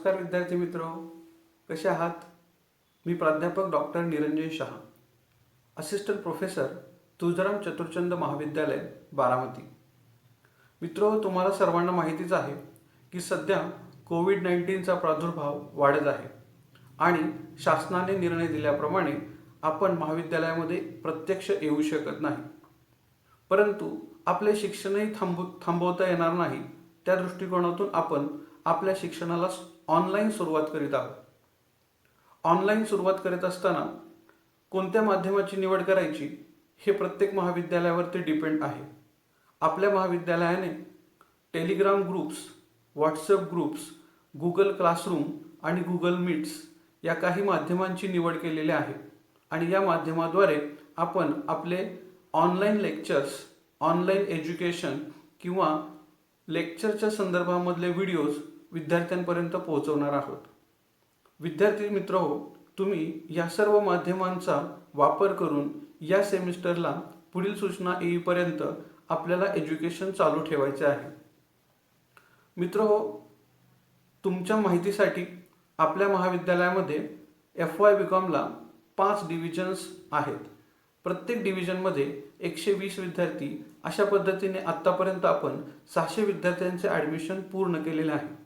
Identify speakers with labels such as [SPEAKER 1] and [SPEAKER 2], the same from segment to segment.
[SPEAKER 1] नमस्कार विद्यार्थी मित्रो, कसे आहात? मी प्राध्यापक doctor Niranjan Shah, assistant professor, Tuljaram Chaturchand महाविद्यालय, बारामती. मित्रो, तुम्हाला सर्वांना माहितीच आहे की सध्या कोविड-19चा प्रादुर्भाव वाढत आहे आणि शासनाने निर्णय दिल्याप्रमाणे आपण महाविद्यालयामध्ये प्रत्यक्ष येऊ शकत नाही. परंतु आपले शिक्षणही थांबवता येणार नाही. त्या दृष्टिकोनातून आपण आपल्या शिक्षणाला ऑनलाईन सुरुवात करीत आहोत. ऑनलाईन सुरुवात करीत असताना कोणत्या माध्यमाची निवड करायची हे प्रत्येक महाविद्यालयावरती डिपेंड आहे. आपल्या महाविद्यालयाने Telegram groups, WhatsApp groups, Google classroom आणि गुगल मीट्स या काही माध्यमांची निवड केलेली आहे आणि या माध्यमाद्वारे आपण आपले ऑनलाईन लेक्चर्स, ऑनलाईन एज्युकेशन किंवा लेक्चरच्या संदर्भामधले व्हिडिओज विद्यार्थ्यांपर्यंत पोहोचवणार आहोत. विद्यार्थी मित्रहो, तुम्ही या सर्व माध्यमांचा वापर करून या सेमिस्टरला पुढील सूचना येईपर्यंत आपल्याला एज्युकेशन चालू ठेवायचे आहे. मित्रहो, तुमच्या माहितीसाठी आपल्या महाविद्यालयामध्ये FY BComला 5 डिव्हिजन्स आहेत. प्रत्येक डिव्हिजनमध्ये 120 विद्यार्थी, अशा पद्धतीने आत्तापर्यंत आपण 600 विद्यार्थ्यांचे ॲडमिशन पूर्ण केलेले आहे.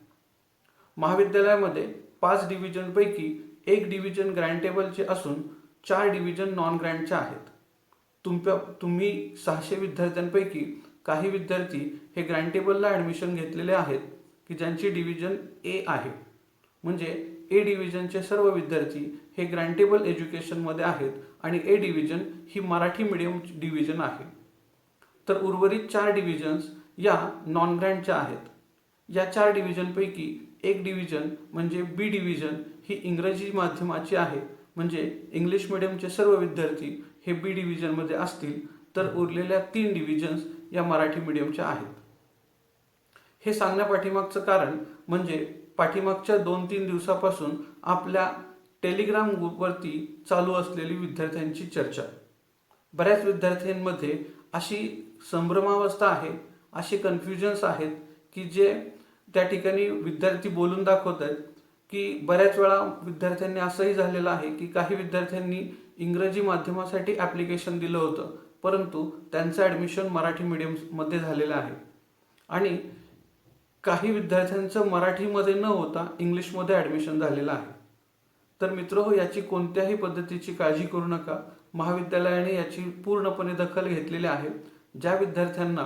[SPEAKER 1] महाविद्यालयामध्ये 5 डिव्हिजनपैकी एक डिव्हिजन ग्रँटेबलचे असून 4 डिव्हिजन नॉन ग्रँटचे आहेत. तुम्ही 600 विद्यार्थ्यांपैकी काही विद्यार्थी हे ग्रँटेबलला ॲडमिशन घेतलेले आहेत की ज्यांची डिव्हिजन A आहे. म्हणजे A डिव्हिजनचे सर्व विद्यार्थी हे ग्रँटेबल एज्युकेशनमध्ये आहेत आणि A division he Marathi medium division आहे. तर उर्वरित 4 डिव्हिजन्स या नॉन ग्रँटच्या आहेत. या 4 डिव्हिजनपैकी एक डिव्हिजन म्हणजे B डिव्हिजन ही इंग्रजी माध्यमाची आहे. म्हणजे इंग्लिश मिडियमचे सर्व विद्यार्थी हे B डिव्हिजनमध्ये असतील, तर उरलेल्या 3 डिव्हिजन्स या मराठी मीडियमच्या आहेत. हे सांगण्यापाठीमागचं कारण म्हणजे पाठीमागच्या 2-3 दिवसापासून आपल्या टेलिग्राम ग्रुपवरती चालू असलेली विद्यार्थ्यांची चर्चा. बऱ्याच विद्यार्थ्यांमध्ये अशी संभ्रमावस्था आहे, असे कन्फ्युजन्स आहेत की जे त्या ठिकाणी विद्यार्थी बोलून दाखवत आहेत की बऱ्याच वेळा विद्यार्थ्यांनी असंही झालेलं आहे की काही विद्यार्थ्यांनी इंग्रजी माध्यमासाठी ॲप्लिकेशन दिलं होतं, परंतु त्यांचं ॲडमिशन मराठी मीडियममध्ये झालेलं आहे आणि काही विद्यार्थ्यांचं मराठीमध्ये न होता इंग्लिशमध्ये ॲडमिशन झालेलं आहे. तर मित्रहो, याची कोणत्याही पद्धतीची काळजी करू नका. महाविद्यालयाने याची पूर्णपणे दखल घेतलेली आहे. ज्या विद्यार्थ्यांना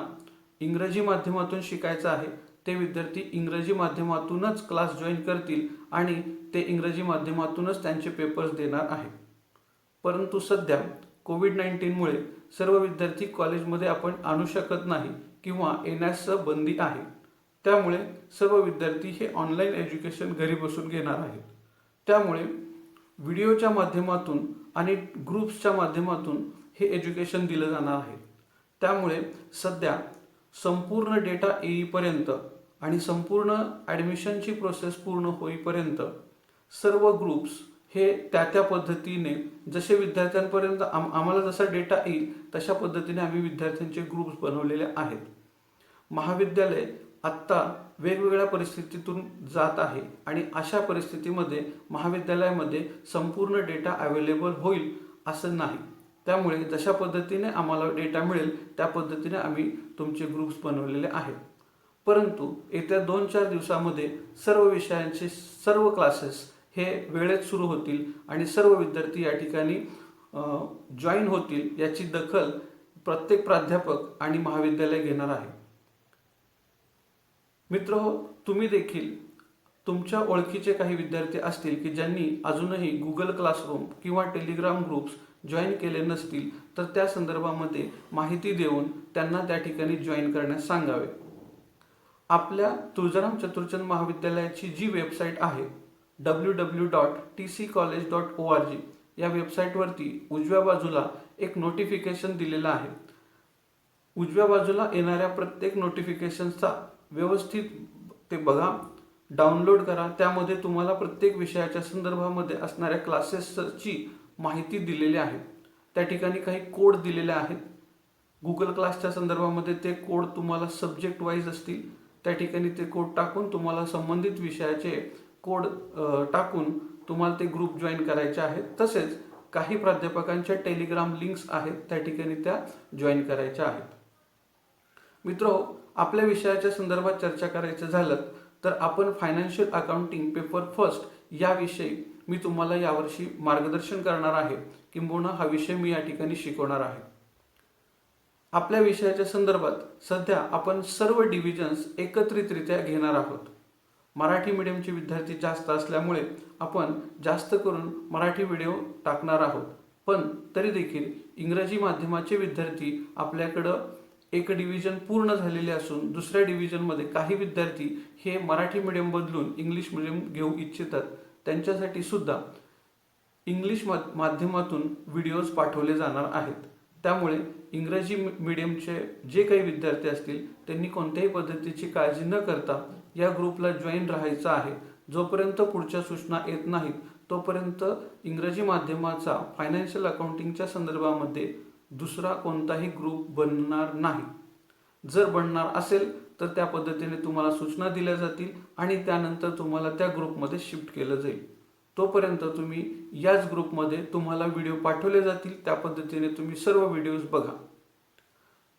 [SPEAKER 1] इंग्रजी माध्यमातून शिकायचं आहे ते विद्यार्थी इंग्रजी माध्यमातूनच क्लास जॉईन करतील आणि ते इंग्रजी माध्यमातूनच त्यांचे पेपर्स देणार आहेत. परंतु सध्या कोविड-19मुळे सर्व विद्यार्थी कॉलेजमध्ये आपण आणू शकत नाही किंवा येण्यास बंदी आहे. त्यामुळे सर्व विद्यार्थी हे ऑनलाईन एज्युकेशन घरी बसून घेणार आहेत. त्यामुळे व्हिडिओच्या माध्यमातून आणि ग्रुप्सच्या माध्यमातून हे एज्युकेशन दिलं जाणार आहे. त्यामुळे सध्या संपूर्ण डेटा येईपर्यंत आणि संपूर्ण ॲडमिशनची प्रोसेस पूर्ण होईपर्यंत सर्व ग्रुप्स हे त्या पद्धतीने जसे विद्यार्थ्यांपर्यंत आम्हाला जसा डेटा येईल तशा पद्धतीने आम्ही विद्यार्थ्यांचे ग्रुप्स बनवलेले आहेत. महाविद्यालय आत्ता वेगवेगळ्या परिस्थितीतून जात आहे आणि अशा परिस्थितीमध्ये महाविद्यालयामध्ये संपूर्ण डेटा अवेलेबल होईल असं नाही. त्यामुळे जशा पद्धतीने आम्हाला डेटा मिळेल त्या पद्धतीने आम्ही तुमचे ग्रुप्स बनवलेले आहेत. परंतु येत्या 2-4 दिवसामध्ये सर्व विषयांचे सर्व क्लासेस हे वेळेत सुरू होतील आणि सर्व विद्यार्थी या ठिकाणी जॉईन होतील. याची दखल प्रत्येक प्राध्यापक आणि महाविद्यालय घेणार आहे. मित्रहो, तुम्ही देखील तुमच्या ओळखीचे काही विद्यार्थी असतील की ज्यांनी अजूनही गुगल क्लासरूम किंवा टेलिग्राम ग्रुप्स जॉईन केले नसतील, तर त्या संदर्भामध्ये माहिती देऊन त्यांना त्या ठिकाणी जॉईन करण्यास सांगावे. आपल्या तुळजाराम चतुरचंद महाविद्यालयाची जी वेबसाईट आहे www.tccollege.org या वेबसाईटवरती उजव्या बाजूला एक नोटिफिकेशन दिलेलं आहे. उजव्या बाजूला येणाऱ्या प्रत्येक नोटिफिकेशनचा व्यवस्थित ते बघा, डाउनलोड करा. त्यामध्ये तुम्हाला प्रत्येक विषयाच्या संदर्भामध्ये असणाऱ्या क्लासेसची माहिती दिलेली आहे. त्या ठिकाणी काही कोड दिलेले आहेत. गुगल क्लासच्या संदर्भामध्ये ते कोड तुम्हाला सब्जेक्ट वाईज असतील. त्या ठिकाणी ते कोड टाकून तुम्हाला संबंधित विषयाचे कोड टाकून तुम्हाला ते ग्रुप जॉईन करायचे आहेत. तसेच काही प्राध्यापकांच्या टेलिग्राम लिंक्स आहेत, त्या ठिकाणी त्या जॉईन करायच्या आहेत. मित्रो, आपल्या विषयाच्या संदर्भात चर्चा करायचं झालं तर आपण फायनान्शियल अकाउंटिंग पेपर फर्स्ट याविषयी मी तुम्हाला यावर्षी मार्गदर्शन करणार आहे, किंबहुना हा विषय मी या ठिकाणी शिकवणार आहे. आपल्या विषयाच्या संदर्भात सध्या आपण सर्व डिव्हिजन्स एकत्रितरित्या घेणार आहोत. मराठी मीडियमचे विद्यार्थी जास्त असल्यामुळे आपण जास्त करून मराठी व्हिडिओ टाकणार आहोत. पण तरी देखील इंग्रजी माध्यमाचे विद्यार्थी आपल्याकडं एक डिव्हिजन पूर्ण झालेले असून दुसऱ्या डिव्हिजनमध्ये काही विद्यार्थी हे मराठी मीडियम बदलून इंग्लिश मीडियम घेऊ इच्छितात. त्यांच्यासाठी सुद्धा इंग्लिश माध्यमातून व्हिडिओज पाठवले जाणार आहेत. त्यामुळे इंग्रजी मीडियमचे जे काही विद्यार्थी असतील त्यांनी कोणत्याही पद्धतीची काळजी न करता या ग्रुपला जॉईन राहायचं आहे. जोपर्यंत पुढच्या सूचना येत नाहीत तोपर्यंत इंग्रजी माध्यमाचा फायनान्शियल अकाउंटिंगच्या संदर्भामध्ये दुसरा कोणताही ग्रुप बनणार नाही. जर बनणार असेल तर त्या पद्धतीने तुम्हाला सूचना दिल्या जातील आणि त्यानंतर तुम्हाला त्या ग्रुपमध्ये शिफ्ट केलं जाईल. तोपर्यंत तुम्ही याच ग्रुपमध्ये तुम्हाला व्हिडिओ पाठवले जातील, त्या पद्धतीने तुम्ही सर्व व्हिडिओज बघा.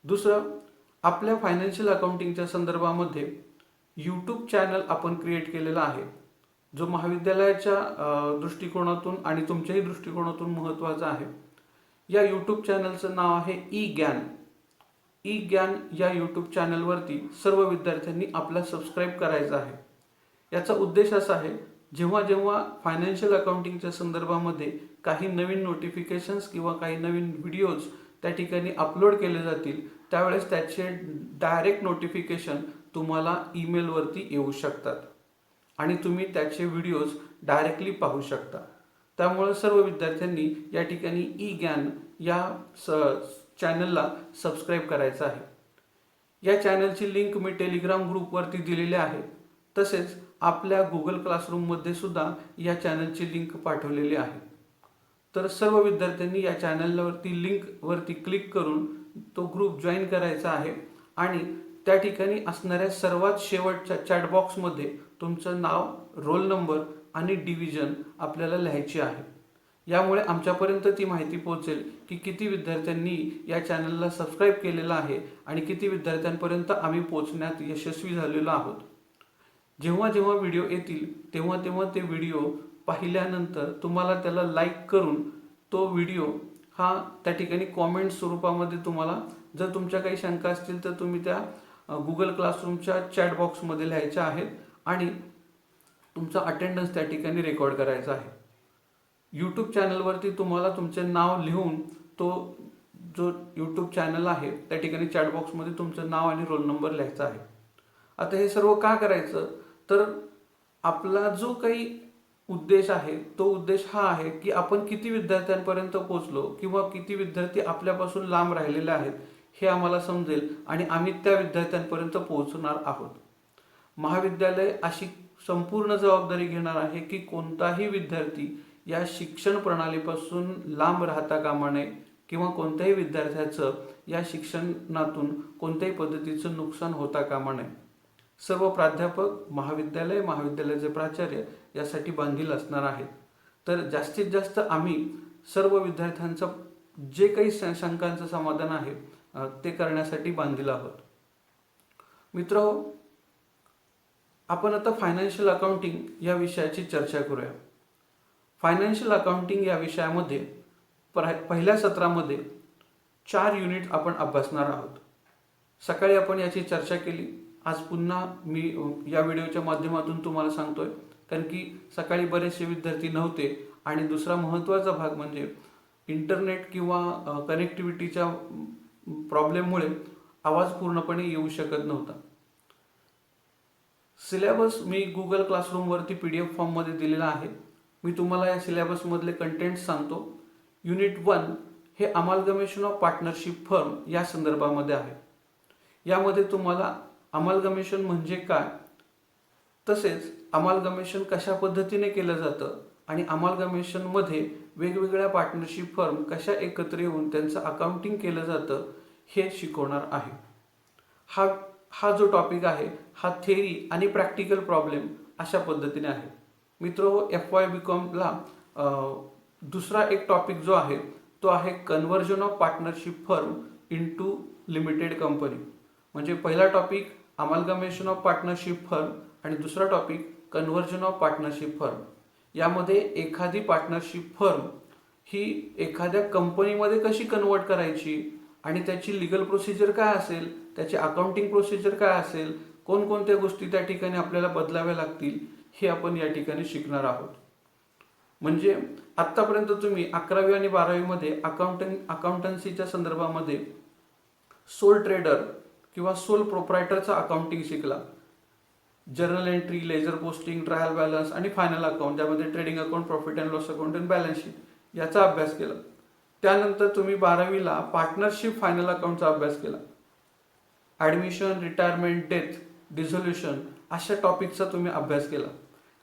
[SPEAKER 1] दुसरं, आपल्या फायनान्शियल अकाउंटिंगच्या संदर्भामध्ये यूट्यूब चॅनल आपण क्रिएट केलेला आहे, जो महाविद्यालयाच्या दृष्टिकोनातून आणि तुमच्याही दृष्टिकोनातून महत्त्वाचा आहे. या यूट्यूब चॅनलचं नाव आहे ई-ज्ञान. ई-ज्ञान या यूट्यूब चॅनलवरती सर्व विद्यार्थ्यांनी आपला सबस्क्राईब करायचं आहे. याचा उद्देश असा आहे, जेव्हा जेव्हा फायनान्शियल अकाउंटिंगच्या संदर्भामध्ये काही नवीन नोटिफिकेशन्स किंवा काही नवीन व्हिडिओज त्या ठिकाणी अपलोड केले जातील त्यावेळेस त्याचे डायरेक्ट नोटिफिकेशन तुम्हाला ईमेलवरती येऊ शकतात आणि तुम्ही त्याचे व्हिडिओज डायरेक्टली पाहू शकता. त्यामुळे सर्व विद्यार्थ्यांनी या ठिकाणी ई-ज्ञान या चॅनलला सबस्क्राईब करायचं आहे. या चॅनलची लिंक मी टेलिग्राम ग्रुपवरती दिलेली आहे. तसेच आपल्या गुगल क्लासरूममध्ये सुद्धा या चॅनलची लिंक पाठवलेली आहे. तर सर्व विद्यार्थ्यांनी या चॅनलवरती लिंकवरती क्लिक करून तो ग्रुप जॉईन करायचा आहे आणि त्या ठिकाणी असणाऱ्या सर्वात शेवटच्या चॅटबॉक्समध्ये तुमचं नाव, रोल नंबर आणि डिव्हिजन आपल्याला लिहायची आहे. यामुळे आमच्यापर्यंत ती माहिती पोहोचेल की किती विद्यार्थ्यांनी या चॅनलला सबस्क्राईब केलेलं आहे आणि किती विद्यार्थ्यांपर्यंत आम्ही पोहोचण्यात यशस्वी झालेलो आहोत. जेव्हा जेव्हा व्हिडिओ येतील तेव्हा तेव्हा ते व्हिडिओ पाहिल्यानंतर तुम्हाला त्याला लाईक करून तो व्हिडिओ हा त्या ठिकाणी कॉमेंट स्वरूपामध्ये तुम्हाला, जर तुमच्या काही शंका असतील तर तुम्ही त्या गुगल क्लासरूमच्या चॅट बॉक्समध्ये लिहायच्या आहेत आणि तुमचा अटेंडन्स त्या ठिकाणी रेकॉर्ड करायचा आहे. यूट्यूब चॅनलवरती तुम्हाला तुमचे नाव लिहून तो जो यूट्यूब चॅनल आहे त्या ठिकाणी चॅट बॉक्समध्ये तुमचं नाव आणि रोल नंबर लिहायचा आहे. आता हे सर्व का करायचं तर आपला जो काही उद्देश आहे तो उद्देश हा आहे की आपण किती विद्यार्थ्यांपर्यंत पोहोचलो किंवा किती विद्यार्थी आपल्यापासून लांब राहिलेले आहेत हे आम्हाला समजेल आणि आम्ही त्या विद्यार्थ्यांपर्यंत पोहोचणार आहोत. महाविद्यालय अशी संपूर्ण जबाबदारी घेणार आहे की कोणताही विद्यार्थी या शिक्षण प्रणालीपासून लांब राहता कामा नये किंवा कोणत्याही विद्यार्थ्याचं या शिक्षणातून कोणत्याही पद्धतीचं नुकसान होता कामा नये. सर्व प्राध्यापक, महाविद्यालयाचे प्राचार्य यासाठी बांधील असणार आहेत. तर जास्तीत जास्त आम्ही सर्व विद्यार्थ्यांचं जे काही शंकांचं समाधान आहे ते करण्यासाठी बांधील आहोत. मित्रांनो, आपण आता फायनान्शियल अकाउंटिंग या विषयाची चर्चा करूया. फायनान्शियल अकाउंटिंग या विषयामध्ये पहिल्या सत्रामध्ये 4 युनिट आपण अभ्यासणार आहोत. सकाळी आपण याची चर्चा केली. आज पुन्हा मी या व्हिडिओच्या माध्यमातून तुम्हाला सांगतोय, कारण की सकाळी बरेचसे विद्यार्थी नव्हते आणि दुसरा महत्त्वाचा भाग म्हणजे इंटरनेट किंवा कनेक्टिव्हिटीच्या प्रॉब्लेममुळे आवाज पूर्णपणे येऊ शकत नव्हता. सिलेबस मी गुगल क्लासरूमवरती PDF फॉर्ममध्ये दिलेला आहे. मी तुम्हाला या सिलेबसमधले कंटेंट सांगतो. युनिट 1 हे अमालगमेशन ऑफ पार्टनरशिप फर्म या संदर्भामध्ये आहे. यामध्ये तुम्हाला अमालगमेशन म्हणजे काय, तसेच अमालगमेशन कशा पद्धतीने केलं जातं आणि अमालगमेशनमध्ये वेगवेगळ्या पार्टनरशिप फर्म कशा एकत्र येऊन त्यांचं अकाउंटिंग केलं जातं हे शिकवणार आहे. हा जो टॉपिक आहे हा थेअरी आणि प्रॅक्टिकल प्रॉब्लेम अशा पद्धतीने आहे. मित्र, FY BComला दुसरा एक टॉपिक जो आहे तो आहे conversion of partnership firm into limited company. म्हणजे पहिला topic amalgamation of partnership firm आणि दुसरा topic conversion of partnership firm. यामध्ये एखादी पार्टनरशिप फर्म ही एखाद्या कंपनीमध्ये कशी कन्वर्ट करायची आणि त्याची लीगल प्रोसिजर काय असेल, त्याची अकाउंटिंग प्रोसिजर काय असेल, कोणकोणत्या गोष्टी त्या ठिकाणी आपल्याला बदलाव्या लागतील हे आपण या ठिकाणी शिकणार आहोत. म्हणजे आत्तापर्यंत तुम्ही 11वी आणि 12वीमध्ये अकाउंटन्सीच्या संदर्भामध्ये सोल ट्रेडर किंवा सोल प्रोप्रायटरचा अकाउंटिंग शिकला. Journal entry, ledger posting, trial balance आणि फायनल अकाउंट, ज्यामध्ये trading account, profit and loss account आणि बॅलन्स शीट याचा अभ्यास केला. त्यानंतर तुम्ही 12वीला पार्टनरशिप फायनल अकाउंटचा अभ्यास केला. ॲडमिशन, रिटायरमेंट, डेथ, डिझोल्युशन अशा टॉपिकचा तुम्ही अभ्यास केला.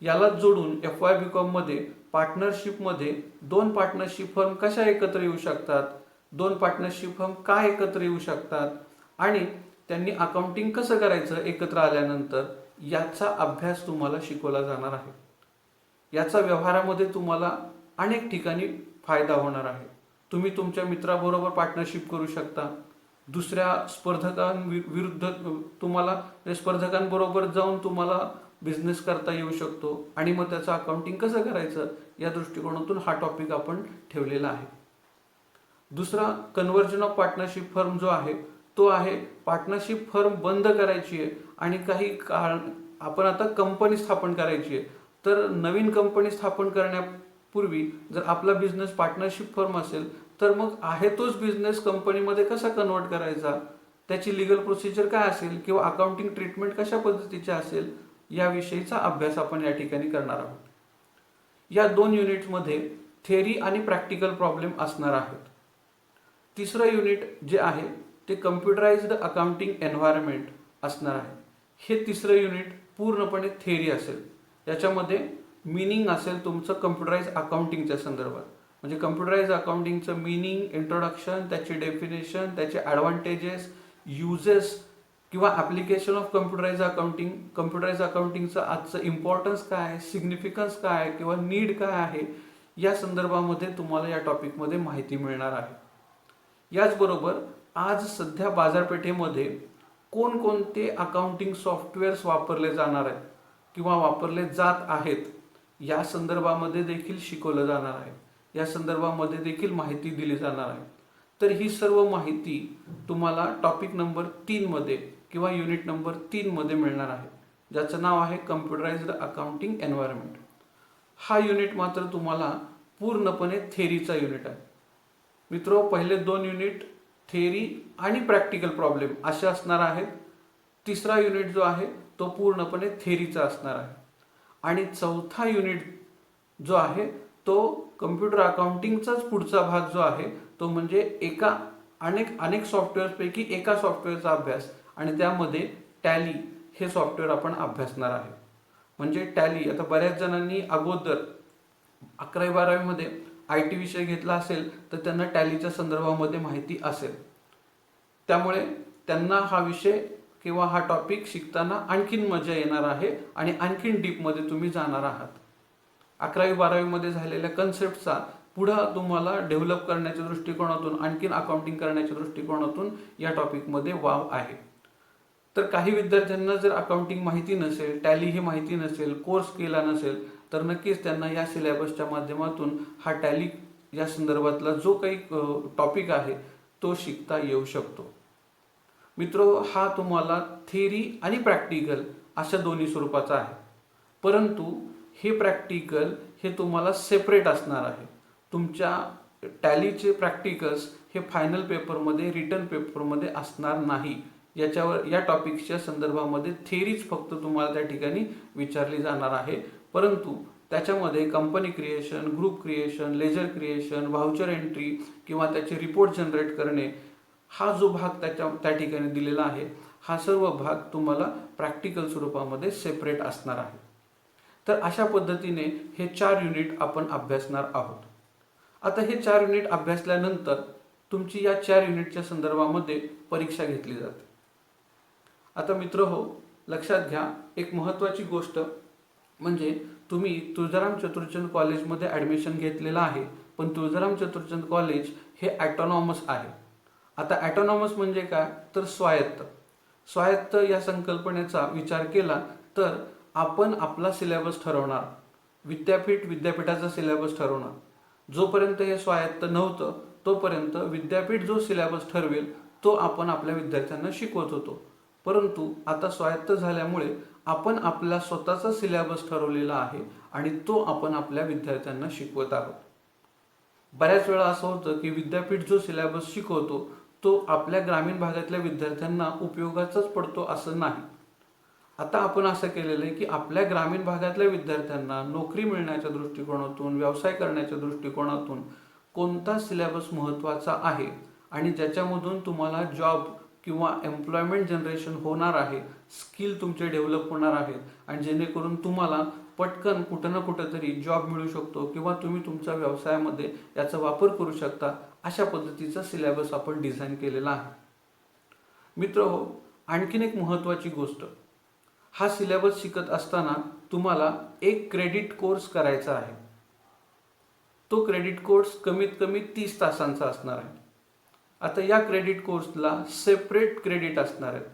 [SPEAKER 1] याला जोडून FYBComमध्ये पार्टनरशिपमध्ये दोन पार्टनरशिप फर्म कशा एकत्र येऊ शकतात, दोन पार्टनरशिप फर्म काय एकत्र येऊ शकतात आणि त्यांनी अकाउंटिंग कसं करायचं एकत्र आल्यानंतर, याचा अभ्यास तुम्हाला शिकवला जाणार आहे. याचा व्यवहारामध्ये तुम्हाला अनेक ठिकाणी फायदा होणार आहे. तुम्ही तुमच्या मित्राबरोबर पार्टनरशिप करू शकता. दुसऱ्या स्पर्धकांविरुद्ध तुम्हाला स्पर्धकांबरोबर जाऊन तुम्हाला बिझनेस करता येऊ शकतो आणि मग त्याचं अकाउंटिंग कसं करायचं या दृष्टिकोनातून हा टॉपिक आपण ठेवलेला आहे. दुसरा कन्व्हर्जन ऑफ पार्टनरशिप फर्म जो आहे तो आहे पार्टनरशिप फर्म बंद करायची आहे आणि काही काळ आपण आता कंपनी स्थापन करायची आहे. तर नवीन कंपनी स्थापन करण्यापूर्वी जर आपला बिझनेस पार्टनरशिप फर्म असेल तर मग आहे तोच बिझनेस कंपनीमध्ये कसा कन्वर्ट करायचा, त्याची लीगल प्रोसिजर काय असेल किंवा अकाउंटिंग ट्रीटमेंट कशा पद्धतीची असेल याविषयीचा अभ्यास आपण या ठिकाणी करणार आहोत. या 2 युनिट्समध्ये थेअरी आणि प्रॅक्टिकल प्रॉब्लेम असणार आहेत. तिसरं युनिट जे आहे ते कम्प्युटराइज्ड अकाउंटिंग एन्व्हायरमेंट असणार आहे. हे तिसरं युनिट पूर्णपणे थेअरी असेल. याच्यामध्ये मीनिंग असेल तुमचं कम्प्युटराइज अकाउंटिंगच्या संदर्भात. म्हणजे कम्प्युटराइज अकाउंटिंगचं मीनिंग, इंट्रोडक्शन, त्याची डेफिनेशन, त्याचे ॲडव्हान्टेजेस, युजेस किंवा application of computerise accounting, computerise अकाउंटिंगचं आजचं इम्पॉर्टन्स काय आहे, सिग्निफिकन्स काय आहे किंवा नीड काय आहे, या संदर्भामध्ये तुम्हाला या टॉपिकमध्ये माहिती मिळणार आहे. याचबरोबर आज सध्या बाजारपेठेमध्ये कोणकोणते अकाउंटिंग सॉफ्टवेअर्स वापरले जाणार आहेत किंवा वापरले जात आहेत या संदर्भामध्ये देखील शिकवलं जाणार आहे. या संदर्भामध्ये देखील माहिती दिली जाणार आहे. तर ही सर्व माहिती तुम्हाला टॉपिक नंबर 3 मध्ये किंवा युनिट नंबर 3 मध्ये मिळणार आहे, ज्याचं नाव आहे कम्प्युटराइज्ड अकाउंटिंग एन्व्हायरमेंट. हा युनिट मात्र तुम्हाला पूर्णपणे थेअरीचा युनिट आहे. मित्रो, पहिले 2 युनिट थेअरी आणि प्रॅक्टिकल प्रॉब्लेम असे असणार आहेत. तिसरा युनिट जो आहे तो पूर्णपणे थेअरीचा असणार आहे आणि चौथा युनिट जो आहे तो कम्प्युटर अकाउंटिंगचाच पुढचा भाग जो आहे तो म्हणजे अनेक सॉफ्टवेअर्सपैकी एका सॉफ्टवेअरचा अभ्यास आणि त्यामध्ये टॅली हे सॉफ्टवेअर आपण अभ्यासणार आहे. म्हणजे टॅली, आता बऱ्याच जणांनी अगोदर 11वी-12वीमध्ये IT विषय घेतला असेल तर त्यांना टॅलीच्या संदर्भामध्ये माहिती असेल. त्यामुळे त्यांना हा विषय किंवा हा टॉपिक शिकताना आणखीन मजा येणार आहे आणि आणखीन डीपमध्ये तुम्ही जाणार आहात. 11वी-12वीमध्ये झालेल्या कन्सेप्टचा पुढं तुम्हाला डेव्हलप करण्याच्या दृष्टिकोनातून, आणखीन अकाउंटिंग करण्याच्या दृष्टिकोनातून या टॉपिकमध्ये वाव आहे. तर काही विद्यार्थ्यांना जर अकाउंटिंग माहिती नसेल, टॅली ही माहिती नसेल, कोर्स केला नसेल तर नक्कीच त्यांना या सिलेबसच्या माध्यमातून हा टॅली या संदर्भातला जो काही टॉपिक आहे तो शिकता येऊ शकतो. मित्रो, हा तुम्हाला थेअरी आणि प्रॅक्टिकल अशा दोन्ही स्वरूपाचा आहे. परंतु हे प्रॅक्टिकल हे तुम्हाला सेपरेट असणार आहे. तुमच्या टॅलीचे प्रॅक्टिकल्स हे फायनल पेपरमध्ये, रिटन पेपरमध्ये असणार नाही. या टॉपिक्सच्या संदर्भामध्ये थेअरीच फक्त तुम्हाला त्या ठिकाणी विचारली जाणार आहे. परंतु त्याच्यामध्ये company creation, group creation, ledger creation, voucher entry किंवा त्याचे रिपोर्ट जनरेट करणे हा जो भाग त्या ठिकाणी दिलेला आहे, हा सर्व भाग तुम्हाला प्रॅक्टिकल स्वरूपामध्ये सेपरेट असणार आहे. तर अशा पद्धतीने हे 4 युनिट आपण अभ्यासणार आहोत. आता हे 4 युनिट अभ्यासल्यानंतर तुमची या 4 युनिटच्या संदर्भामध्ये परीक्षा घेतली जाते. आता मित्र हो, लक्षात घ्या, एक महत्त्वाची गोष्ट म्हणजे तुम्ही तुळजाराम चतुरचंद कॉलेजमध्ये ॲडमिशन घेतलेलं आहे, पण तुळजाराम चतुरचंद कॉलेज हे ॲटॉनॉमस आहे. आता ॲटॉनॉमस म्हणजे काय, तर स्वायत्त. स्वायत्त या संकल्पनेचा विचार केला तर आपण आपला सिलेबस ठरवणार, विद्यापीठाचा सिलेबस ठरवणार. जोपर्यंत हे स्वायत्त नव्हतं तोपर्यंत विद्यापीठ जो सिलेबस ठरवेल तो आपण आपल्या विद्यार्थ्यांना शिकवत होतो. परंतु आता स्वायत्त झाल्यामुळे आपण आपला स्वतःचा सिलेबस ठरवलेला आहे आणि तो आपण आपल्या विद्यार्थ्यांना शिकवत आहोत. बऱ्याच वेळा असं होतं की विद्यापीठ जो सिलेबस शिकवतो तो आपल्या ग्रामीण भागातल्या विद्यार्थ्यांना उपयोगाचाच पडतो असं नाही. आता आपण असं केलेलं आहे की आपल्या ग्रामीण भागातल्या विद्यार्थ्यांना नोकरी मिळण्याच्या दृष्टिकोनातून, व्यवसाय करण्याच्या दृष्टिकोनातून कोणता सिलेबस महत्त्वाचा आहे आणि ज्याच्यामधून तुम्हाला जॉब किंवा एम्प्लॉयमेंट जनरेशन होणार आहे, स्किल तुमचे डेव्हलप होणार आहेत आणि जेणेकरून तुम्हाला पटकन कुठं ना कुठं तरी जॉब मिळू शकतो किंवा तुम्ही तुमच्या व्यवसायामध्ये याचा वापर करू शकता, अशा पद्धतीचा सिलेबस आपण डिझाईन केलेला आहे. मित्रहो, आणखीन एक महत्त्वाची गोष्ट, हा सिलेबस शिकत असताना तुम्हाला एक क्रेडिट कोर्स करायचा आहे. तो क्रेडिट कोर्स कमीत कमी 30 तासांचा असणार आहे. आता या क्रेडिट कोर्सला सेपरेट क्रेडिट असणार आहेत.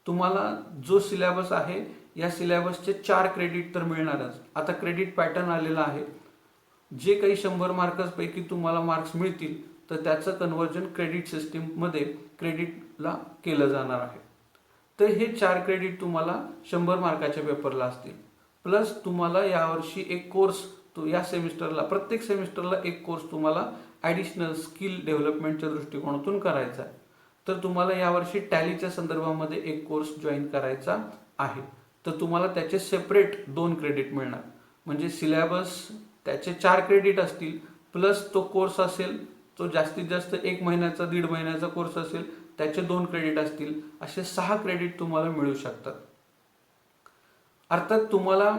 [SPEAKER 1] तुम्हाला जो सिलेबस आहे या सिलेबसचे 4 क्रेडिट तर मिळणारच. आता क्रेडिट पॅटर्न आलेला आहे. जे काही 100 मार्क्सपैकी तुम्हाला मार्क्स मिळतील तर त्याचं कन्व्हर्जन क्रेडिट सिस्टीममध्ये क्रेडिटला केलं जाणार आहे. तर हे 4 क्रेडिट तुम्हाला 100 मार्काच्या पेपरला असतील. प्लस तुम्हाला यावर्षी एक कोर्स, या सेमिस्टरला, प्रत्येक सेमिस्टरला एक कोर्स तुम्हाला ॲडिशनल स्किल डेव्हलपमेंटच्या दृष्टिकोनातून करायचा आहे. तर तुम्हाला यावर्षी टॅलीच्या संदर्भामध्ये एक कोर्स जॉईन करायचा आहे. तर तुम्हाला त्याचे सेपरेट 2 क्रेडिट मिळणार. म्हणजे सिलेबस त्याचे 4 क्रेडिट असतील, प्लस तो कोर्स असेल, तो जास्तीत जास्त 1 महिन्याचा 1.5 महिन्याचा कोर्स असेल, त्याचे 2 क्रेडिट असतील. असे 6 क्रेडिट तुम्हाला मिळू शकतात. अर्थात तुम्हाला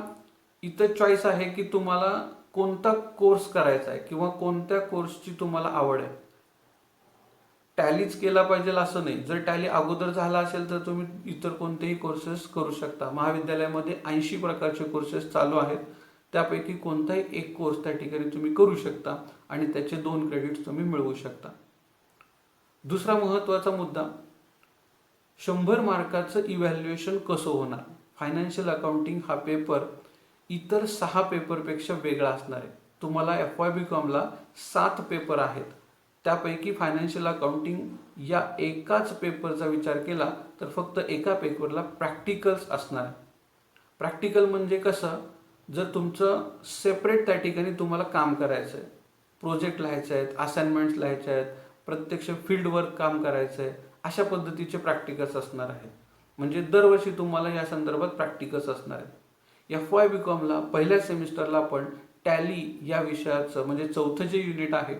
[SPEAKER 1] इथं चॉईस आहे की तुम्हाला कोणता कोर्स करायचा आहे किंवा कोणत्या कोर्सची तुम्हाला आवड आहे. टॅलीच केला पाहिजे असं नाही. जर टॅली अगोदर झाला असेल तर तुम्ही इतर कोणतेही कोर्सेस करू शकता. महाविद्यालयामध्ये 80 प्रकारचे कोर्सेस चालू आहेत. त्यापैकी कोणताही एक कोर्स त्या ठिकाणी तुम्ही करू शकता आणि त्याचे 2 क्रेडिट्स तुम्ही मिळवू शकता. दुसरा महत्त्वाचा मुद्दा, 100 मार्काचं इव्हॅल्युएशन कसं होणार. फायनान्शियल अकाउंटिंग हा पेपर इतर 6 पेपरपेक्षा वेगळा असणार आहे. तुम्हाला FYBCOMला 7 पेपर आहेत. त्यापैकी फायनान्शियल अकाउंटिंग या एकाच पेपरचा विचार केला तर फक्त एका पेपरला प्रॅक्टिकल्स असणार आहे. प्रॅक्टिकल म्हणजे कसं, जर तुमचं सेपरेट त्या ठिकाणी तुम्हाला काम करायचं आहे, प्रोजेक्ट लिहायचे आहेत, असाइनमेंट्स लिहायचे आहेत, प्रत्यक्ष फील्ड वर्क काम करायचं आहे, अशा पद्धतीचे प्रॅक्टिकल्स असणार आहेत. म्हणजे दरवर्षी तुम्हाला या संदर्भात प्रॅक्टिकल्स असणार आहेत. FYBCOMला पहिल्या सेमिस्टरला आपण टॅली या विषयाचं म्हणजे 4थं जे युनिट आहे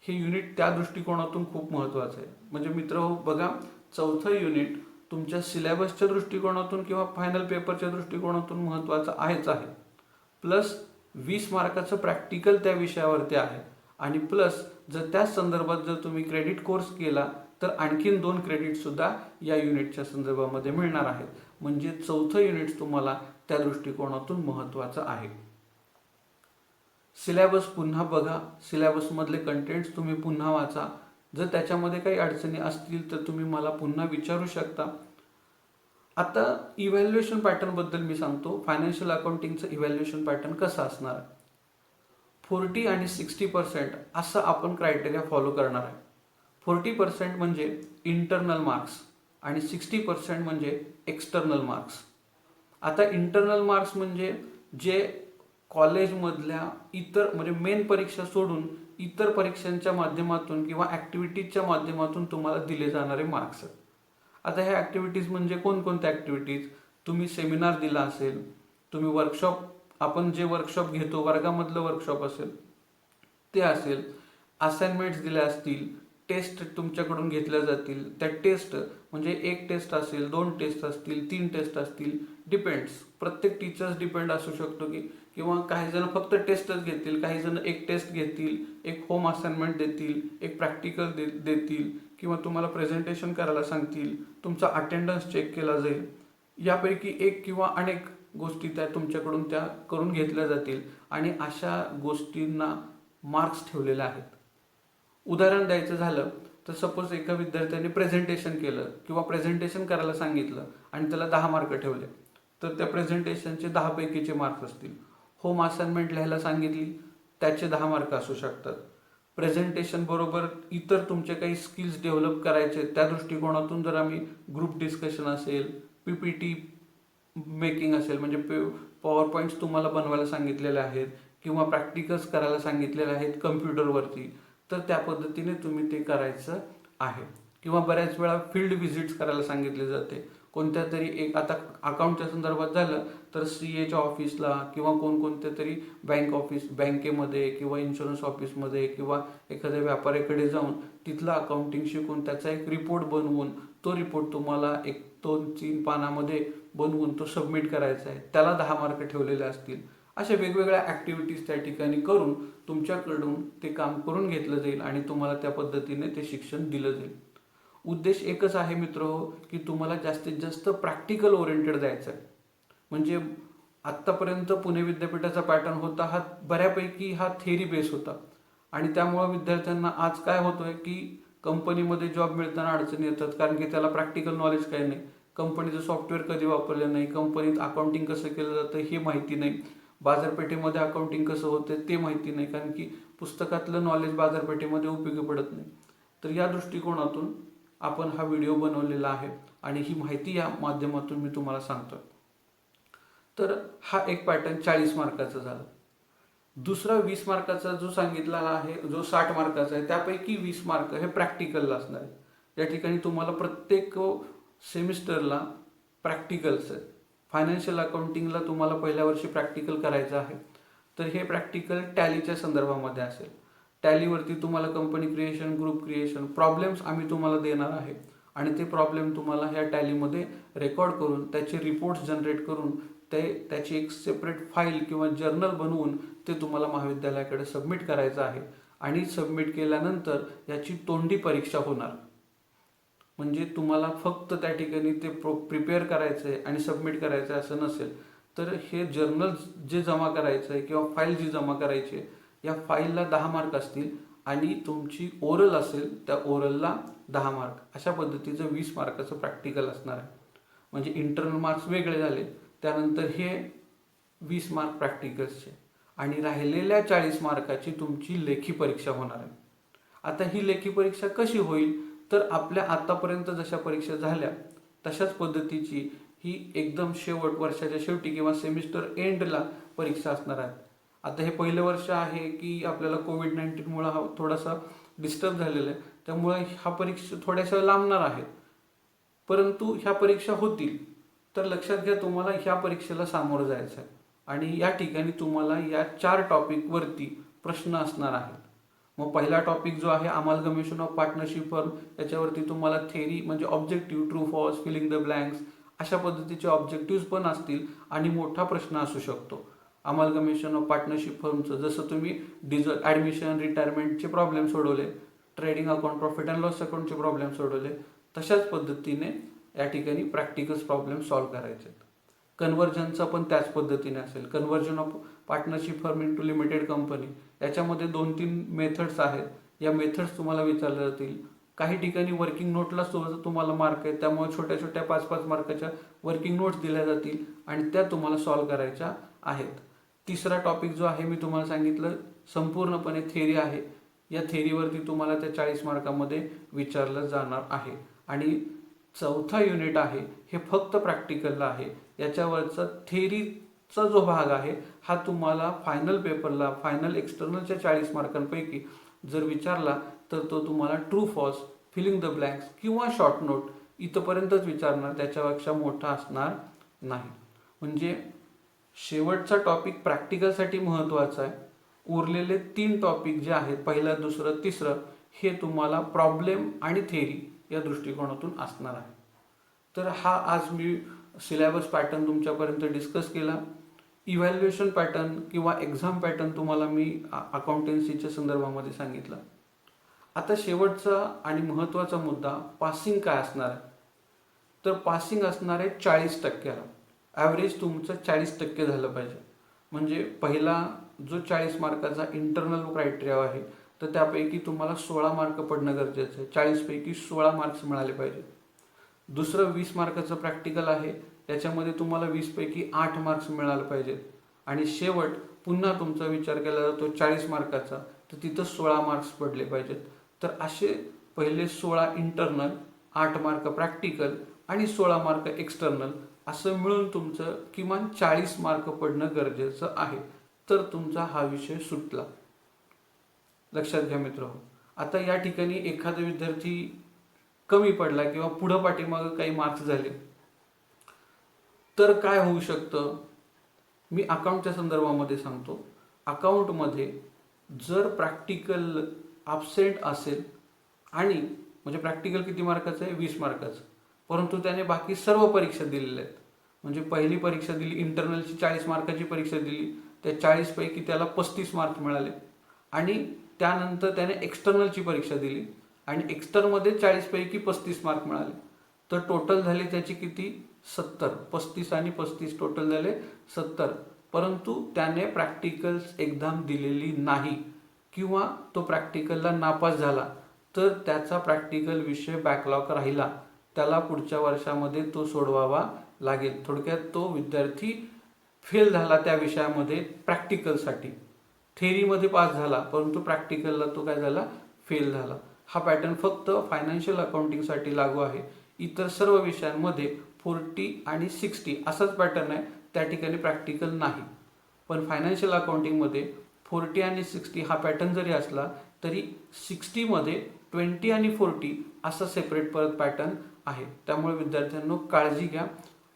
[SPEAKER 1] हे युनिट त्या दृष्टिकोनातून खूप महत्त्वाचं आहे. म्हणजे मित्रहो बघा, 4थं युनिट तुमच्या सिलेबसच्या दृष्टिकोनातून किंवा फायनल पेपरच्या दृष्टिकोनातून महत्त्वाचं आहेच आहे. प्लस 20 मार्काचं प्रॅक्टिकल त्या विषयावरती आहे आणि प्लस जर त्याच संदर्भात जर तुम्ही क्रेडिट कोर्स केला तर आणखीन 2 क्रेडिटसुद्धा या युनिटच्या संदर्भामध्ये मिळणार आहेत. म्हणजे 4थं युनिट तुम्हाला त्या दृष्टिकोनातून महत्त्वाचं आहे. सिलेबस पुन्हा बघा, सिलेबसमधले कंटेंट्स तुम्ही पुन्हा वाचा. जर त्याच्यामध्ये काही अडचणी असतील तर तुम्ही मला पुन्हा विचारू शकता. आता इव्हॅल्युएशन पॅटर्नबद्दल मी सांगतो. फायनान्शियल अकाउंटिंगचं इव्हॅल्युएशन पॅटर्न कसं असणार आहे. 40 आणि 60% असं आपण क्रायटेरिया फॉलो करणार आहे. 40% म्हणजे इंटरनल मार्क्स आणि 60% म्हणजे एक्सटर्नल मार्क्स. आता इंटरनल मार्क्स म्हणजे जे कॉलेजमधल्या इतर म्हणजे मेन परीक्षा सोडून इतर परीक्षांच्या माध्यमातून किंवा ॲक्टिव्हिटीजच्या माध्यमातून तुम्हाला दिले जाणारे मार्क्स. आता ह्या ॲक्टिव्हिटीज म्हणजे कोणकोणत्या ॲक्टिव्हिटीज, तुम्ही सेमिनार दिला असेल, तुम्ही वर्कशॉप, आपण जे वर्कशॉप घेतो वर्गामधलं वर्कशॉप असेल ते असेल, असाइनमेंट्स दिल्या असतील, टेस्ट तुमच्याकडून घेतल्या जातील, त्या टेस्ट म्हणजे 1 टेस्ट असेल, 2 टेस्ट असतील, 3 टेस्ट असतील, डिपेंड्स. प्रत्येक टीचर्स डिपेंड असू शकतो की किंवा काही जण फक्त टेस्टच घेतील, काही जण एक टेस्ट घेतील, एक होम असाइनमेंट देतील, एक प्रॅक्टिकल देतील किंवा तुम्हाला प्रेझेंटेशन करायला सांगतील, तुमचा अटेंडन्स चेक केला जाईल. यापैकी एक किंवा अनेक गोष्टी त्या तुमच्याकडून त्या करून घेतल्या जातील आणि अशा गोष्टींना मार्क्स ठेवलेले आहेत. उदाहरण द्यायचं झालं तर सपोज एका विद्यार्थ्याने प्रेझेंटेशन केलं किंवा प्रेझेंटेशन करायला सांगितलं आणि त्याला 10 मार्क ठेवले, तर त्या प्रेझेंटेशनचे 10 पैकीचे मार्क्स असतील. होम असाइनमेंट लिहायला सांगितली, त्याचे 10 मार्क असू शकतात. प्रेझेंटेशन बरोबर इतर तुमचे काही स्किल्स डेव्हलप करायचे त्या दृष्टिकोनातून जर आम्ही ग्रुप डिस्कशन असेल, PPT मेकिंग असेल, म्हणजे पॉवर पॉईंट्स तुम्हाला बनवायला सांगितलेले आहेत किंवा प्रॅक्टिकल्स करायला सांगितलेले आहेत कम्प्युटरवरती, तर त्या पद्धतीने तुम्ही ते करायचं आहे. किंवा बऱ्याच वेळा फील्ड व्हिजिट्स करायला सांगितले जाते. कोणत्या तरी एक, आता अकाउंटच्या संदर्भात झालं तर CAच्या ऑफिसला किंवा कोणकोणत्या तरी बँकेमध्ये किंवा इन्शुरन्स ऑफिसमध्ये किंवा एखाद्या व्यापाऱ्याकडे जाऊन तिथलं अकाउंटिंग शिकून त्याचा एक रिपोर्ट बनवून तो रिपोर्ट तुम्हाला 1-2-3 पानामध्ये बनवून तो सबमिट करायचा आहे, त्याला 10 मार्क ठेवलेले असतील. अशा वेगवेगळ्या ॲक्टिव्हिटीज त्या ठिकाणी करून तुमच्याकडून ते काम करून घेतलं जाईल आणि तुम्हाला त्या पद्धतीने ते शिक्षण दिलं जाईल. उद्देश एकच आहे मित्रहो, की तुम्हाला जास्तीत जास्त प्रॅक्टिकल ओरिएंटेड जायचं आहे. म्हणजे आत्तापर्यंत पुणे विद्यापीठाचा पॅटर्न होता हा बऱ्यापैकी हा थेरी बेस होता आणि त्यामुळं विद्यार्थ्यांना आज काय होतोय की कंपनीमध्ये जॉब मिळताना अडचणी येतात, कारण की त्याला प्रॅक्टिकल नॉलेज काही नाही. कंपनीचं सॉफ्टवेअर कधी वापरलं नाही, कंपनीत अकाउंटिंग कसं केलं जातं हे माहिती नाही, बाजारपेठेमध्ये अकाउंटिंग कसं होतं ते माहिती नाही, कारण की पुस्तकातलं नॉलेज बाजारपेठेमध्ये उपयोगी पडत नाही. तर या दृष्टिकोनातून आपण हा व्हिडिओ बनवलेला आहे आणि ही माहिती या माध्यमातून मी तुम्हाला सांगतो. तर हा एक पॅटर्न 40 मार्काचा झाला. दुसरा 20 मार्काचा जो सांगितला आहे, जो 60 मार्काचा आहे, त्यापैकी 20 मार्क हे प्रॅक्टिकलला असणार आहे. या ठिकाणी तुम्हाला प्रत्येक सेमिस्टरला प्रॅक्टिकल्स आहेत. फायनान्शियल अकाउंटिंगला तुम्हाला पहिल्या वर्षी प्रॅक्टिकल करायचं आहे, तर हे प्रॅक्टिकल टॅलीच्या संदर्भामध्ये असेल. टॅलीवरती तुम्हाला company creation, group creation, problems आम्ही तुम्हाला देणार आहे आणि ते प्रॉब्लेम तुम्हाला ह्या टॅलीमध्ये रेकॉर्ड करून त्याचे रिपोर्ट्स जनरेट करून त्याची एक सेपरेट फाईल किंवा जर्नल बनवून ते तुम्हाला महाविद्यालयाकडे सबमिट करायचं आहे आणि सबमिट केल्यानंतर याची तोंडी परीक्षा होणार. म्हणजे तुम्हाला फक्त त्या ठिकाणी ते प्रिपेअर करायचं आहे आणि सबमिट करायचं आहे असं नसेल, तर हे जर्नल जे जमा करायचं आहे किंवा फाईल जी जमा करायची आहे, या फाईलला 10 मार्क असतील आणि तुमची ओरल असेल त्या ओरलला 10 मार्क, अशा पद्धतीचं 20 मार्काचं प्रॅक्टिकल असणार आहे. म्हणजे इंटरनल मार्क्स वेगळे झाले, त्यानंतर हे 20 मार्क प्रॅक्टिकल्सचे आणि राहिलेल्या 40 मार्काची तुमची लेखी परीक्षा होणार आहे. आता ही लेखी परीक्षा कशी होईल, तर आपल्या आतापर्यंत जशा परीक्षा झाल्या तशाच पद्धतीची ही एकदम वर्षाच्या शेवटी किंवा सेमिस्टर एंडला परीक्षा असणार आहेत. आता हे पहिलं वर्ष आहे की आपल्याला कोविड-19मुळे हा थोडासा डिस्टर्ब झालेला आहे, त्यामुळे ह्या परीक्षा थोड्याशा लांबणार आहेत, परंतु ह्या परीक्षा होतील. तर लक्षात घ्या, तुम्हाला ह्या परीक्षेला सामोरं जायचं आहे आणि या ठिकाणी तुम्हाला या 4 टॉपिकवरती प्रश्न असणार आहेत. मग पहिला टॉपिक जो आहे अमालगमेशन ऑफ पार्टनरशिप फर्म, याच्यावरती तुम्हाला थेरी म्हणजे objective, true false, filling the blanks अशा पद्धतीचे ऑब्जेक्टिव्ह पण असतील आणि मोठा प्रश्न असू शकतो. अमालगमेशन ऑफ पार्टनरशिप फर्मचं जसं तुम्ही ॲडमिशन, रिटायरमेंटचे प्रॉब्लेम सोडवले, trading account, profit and loss अकाउंटचे प्रॉब्लेम सोडवले, तशाच पद्धतीने या ठिकाणी प्रॅक्टिकल्स प्रॉब्लेम सॉल्व्ह करायचे. कन्व्हर्जनचा पण त्याच पद्धतीने असेल. Conversion of partnership firm into limited company, याच्यामध्ये 2-3 मेथड्स आहेत. या मेथड्स तुम्हाला विचारल्या जातील. काही ठिकाणी वर्किंग नोटला तुम्हाला मार्क आहेत, त्यामुळे छोट्या छोट्या 5-5 मार्काच्या वर्किंग नोट्स दिल्या जातील आणि त्या तुम्हाला सॉल्व्ह करायच्या आहेत. तिसरा टॉपिक जो आहे मी तुम्हाला सांगितलं संपूर्णपणे थेरी आहे. या थेरीवरती तुम्हाला त्या 40 मार्कामध्ये विचारलं जाणार आहे आणि चौथा युनिट आहे हे फक्त प्रॅक्टिकलला आहे. याच्यावरचा थेरीचा जो भाग आहे हा तुम्हाला फायनल पेपरला, फायनल एक्सटर्नलच्या 40 मार्कांपैकी जर विचारला तर तो तुम्हाला true false, filling the blanks किंवा शॉर्ट नोट इथंपर्यंतच विचारणार, त्याच्यापेक्षा मोठा असणार नाही. म्हणजे शेवटचा टॉपिक प्रॅक्टिकलसाठी महत्त्वाचा आहे. उरलेले 3 टॉपिक जे आहेत, पहिलं, दुसरं, तिसरं, हे तुम्हाला प्रॉब्लेम आणि थेरी या दृष्टिकोनातून असणार आहे. तर हा आज मी सिलेबस पॅटर्न तुमच्यापर्यंत डिस्कस केला. इव्हॅल्युएशन पॅटर्न किंवा एक्झाम पॅटर्न तुम्हाला मी अकाउंटन्सीच्या संदर्भामध्ये सांगितलं. आता शेवटचा आणि महत्त्वाचा मुद्दा पासिंग काय असणार आहे. तर पासिंग असणार आहे 40%ला. ॲव्हरेज तुमचं 40% झालं पाहिजे. म्हणजे पहिला जो 40 मार्काचा इंटरनल क्रायटेरिया आहे, तर त्यापैकी तुम्हाला 16 मार्क पडणं गरजेचं आहे. 40पैकी 16 मार्क्स मिळाले पाहिजेत. दुसरं 20 मार्काचं प्रॅक्टिकल आहे, त्याच्यामध्ये तुम्हाला 20पैकी 8 मार्क्स मिळाले पाहिजेत. आणि शेवट पुन्हा तुमचा विचार केला जातो 40 मार्काचा, तर तिथं 16 मार्क्स पडले पाहिजेत. तर असे पहिले 16 इंटरनल, 8 मार्क प्रॅक्टिकल आणि 16 मार्क एक्सटर्नल असं मिळून तुमचं किमान 40 मार्क पडणं गरजेचं आहे. तर तुमचा हा विषय सुटला. लक्षात घ्या मित्रांनो. आता या ठिकाणी एखादा विद्यार्थी कमी पडला किंवा पुढं पाठीमागं काही मार्क्स झाले तर काय होऊ शकतं? मी अकाउंटच्या संदर्भामध्ये सांगतो. अकाउंटमध्ये जर प्रॅक्टिकल ॲब्सेंट असेल आणि म्हणजे प्रॅक्टिकल किती मार्काचं आहे? 20 मार्काचं, परंतु त्याने बाकी सर्व परीक्षा दिलेल्या आहेत. म्हणजे पहिली परीक्षा दिली, इंटरनलची 40 मार्काची परीक्षा दिली, त्या 40पैकी त्याला 35 मार्क मिळाले. आणि त्यानंतर त्याने एक्सटर्नलची परीक्षा दिली आणि एक्सटर्नमध्ये 40पैकी 35 मार्क मिळाले. तर टोटल झाले त्याची किती? 70. 35 आणि 35 टोटल झाले 70. परंतु त्याने प्रॅक्टिकल्स एक्झाम दिलेली नाही किंवा तो प्रॅक्टिकलला नापास झाला, तर त्याचा प्रॅक्टिकल विषय बॅकलॉग राहिला. त्याला पुढच्या वर्षामध्ये तो सोडवावा लागेल. थोडक्यात तो विद्यार्थी फेल झाला त्या विषयामध्ये प्रॅक्टिकलसाठी. थेअरीमध्ये पास झाला, परंतु प्रॅक्टिकलला तो काय झाला? फेल झाला. हा पॅटर्न फक्त फायनान्शियल अकाउंटिंगसाठी लागू आहे. इतर सर्व विषयांमध्ये 40 आणि 60 असाच पॅटर्न आहे, त्या ठिकाणी प्रॅक्टिकल नाही. पण फायनान्शियल अकाउंटिंगमध्ये 40 आणि 60 हा पॅटर्न जरी असला तरी 60मध्ये 20 आणि 40 असा सेपरेट परत पॅटर्न आहे. त्यामुळे विद्यार्थ्यांनो काळजी घ्या.